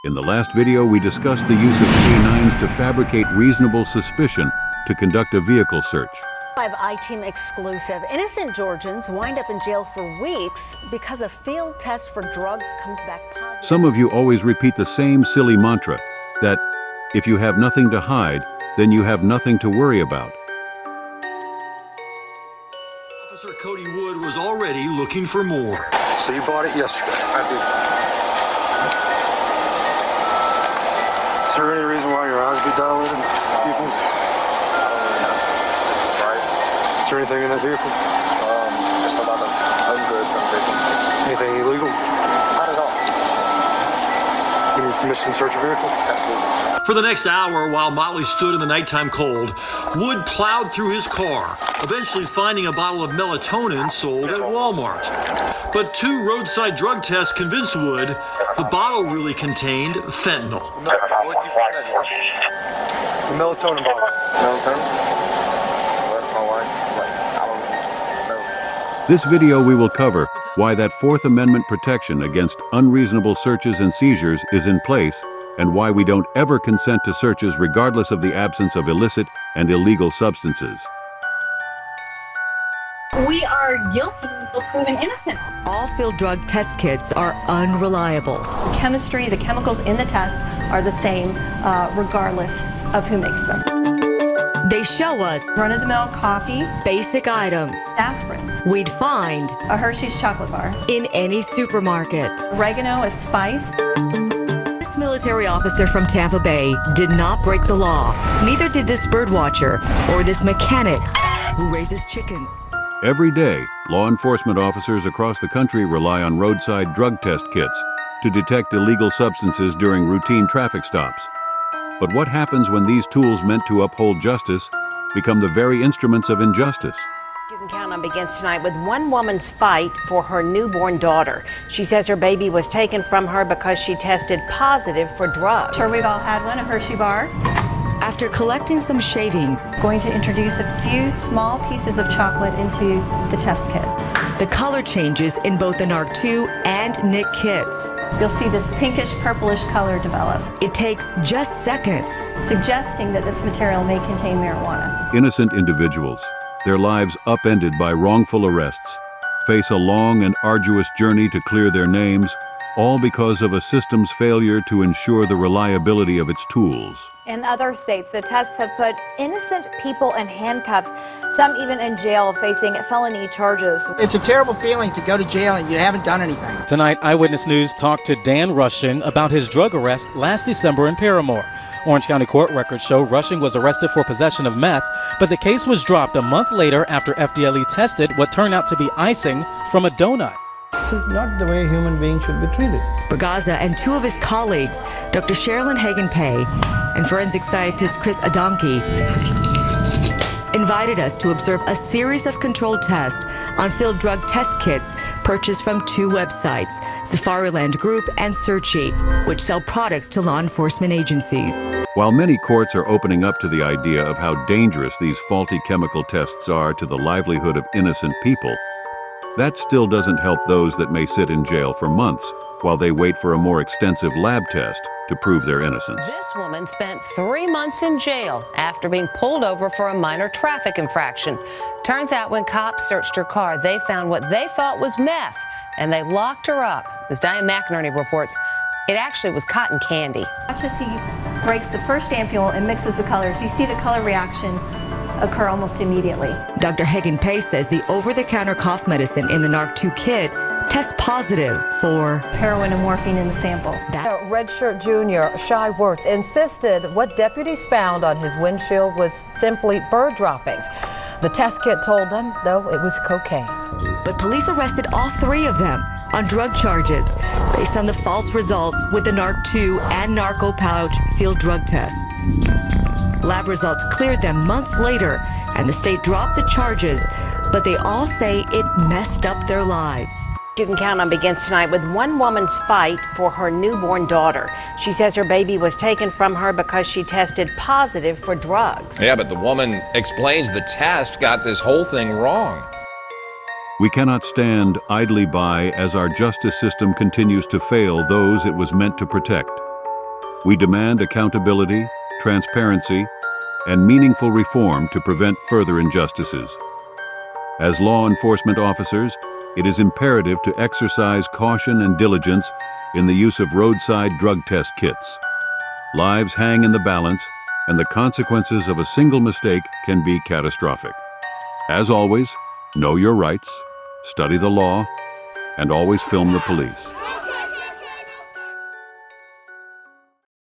In the last video, we discussed the use of canines to fabricate reasonable suspicion to conduct a vehicle search. Live I-Team exclusive. Innocent Georgians wind up in jail for weeks because a field test for drugs comes back positive. Some of you always repeat the same silly mantra that if you have nothing to hide, then you have nothing to worry about. Officer Cody Wood was already looking for more. So you bought it yesterday? I did. Is there any reason why your eyes be dilated? Pupils? I don't really know. This is right. Is there anything in that vehicle? Just a lot of ungoods I'm taking. Anything illegal? Not at all. Give me permission to search your vehicle? Absolutely. For the next hour, while Motley stood in the nighttime cold, Wood plowed through his car, eventually finding a bottle of melatonin sold at Walmart. But two roadside drug tests convinced Wood the bottle really contained fentanyl. What did you find that in? The melatonin bottle. Melatonin? Well, that's my wife. I don't know. This video we will cover why that Fourth Amendment protection against unreasonable searches and seizures is in place, and why we don't ever consent to searches regardless of the absence of illicit and illegal substances. We are guilty until proven innocent. All field drug test kits are unreliable. The chemistry, the chemicals in the tests are the same regardless of who makes them. They show us Run-of-the-mill coffee, basic items aspirin, we'd find a Hershey's chocolate bar, in any supermarket. oregano as spice. This military officer from Tampa Bay did not break the law. Neither did this birdwatcher or this mechanic who raises chickens. Every day, law enforcement officers across the country rely on roadside drug test kits to detect illegal substances during routine traffic stops. But what happens when these tools meant to uphold justice become the very instruments of injustice? You can count on begins tonight with one woman's fight for her newborn daughter. She says her baby was taken from her because she tested positive for drugs. Sure, we've all had one, a Hershey bar. After collecting some shavings, Going to introduce a few small pieces of chocolate into the test kit. the color changes in both the NARC-2 and NIC kits. You'll see this pinkish purplish color develop, It takes just seconds. suggesting that this material may contain marijuana. Innocent individuals, their lives upended by wrongful arrests, face a long and arduous journey to clear their names, all because of a system's failure to ensure the reliability of its tools. In other states, the tests have put innocent people in handcuffs, some even in jail facing felony charges. It's a terrible feeling to go to jail and you haven't done anything. Tonight, Eyewitness News talked to Dan Rushing about his drug arrest last December in Paramore. Orange County court records show Rushing was arrested for possession of meth, but the case was dropped a month later after FDLE tested what turned out to be icing from a donut. This is not the way human beings should be treated. Bragaza and two of his colleagues, Dr. Sherilyn Hagan-Pay and forensic scientist Chris Adamki, invited us to observe a series of controlled tests on field drug test kits purchased from two websites, Safariland Group and Searchy, which sell products to law enforcement agencies. While many courts are opening up to the idea of how dangerous these faulty chemical tests are to the livelihood of innocent people, that still doesn't help those that may sit in jail for months while they wait for a more extensive lab test to prove their innocence. This woman spent 3 months in jail after being pulled over for a minor traffic infraction. Turns out when cops searched her car, they found what they thought was meth, and they locked her up. As Diane McInerney reports, it actually was cotton candy. Watch as he breaks the first ampule and mixes the colors. You see the color reaction occur almost immediately. Dr. Hagan-Pay says the over-the-counter cough medicine in the NARC-2 kit tests positive for Heroin and morphine in the sample. Red Shirt Jr. Shy Wirtz insisted what deputies found on his windshield was simply bird droppings. The test kit told them, though, it was cocaine. But police arrested all three of them on drug charges based on the false results with the NARC-2 and Narco Pouch field drug tests. Lab results cleared them months later, and the state dropped the charges, but they all say it messed up their lives. You can count on begins tonight with one woman's fight for her newborn daughter. She says her baby was taken from her because she tested positive for drugs. Yeah, but the woman explains the test got this whole thing wrong. We cannot stand idly by as our justice system continues to fail those it was meant to protect. We demand accountability, transparency, and meaningful reform to prevent further injustices. As law enforcement officers, it is imperative to exercise caution and diligence in the use of roadside drug test kits. Lives hang in the balance, and the consequences of a single mistake can be catastrophic. As always, know your rights, study the law, and always film the police.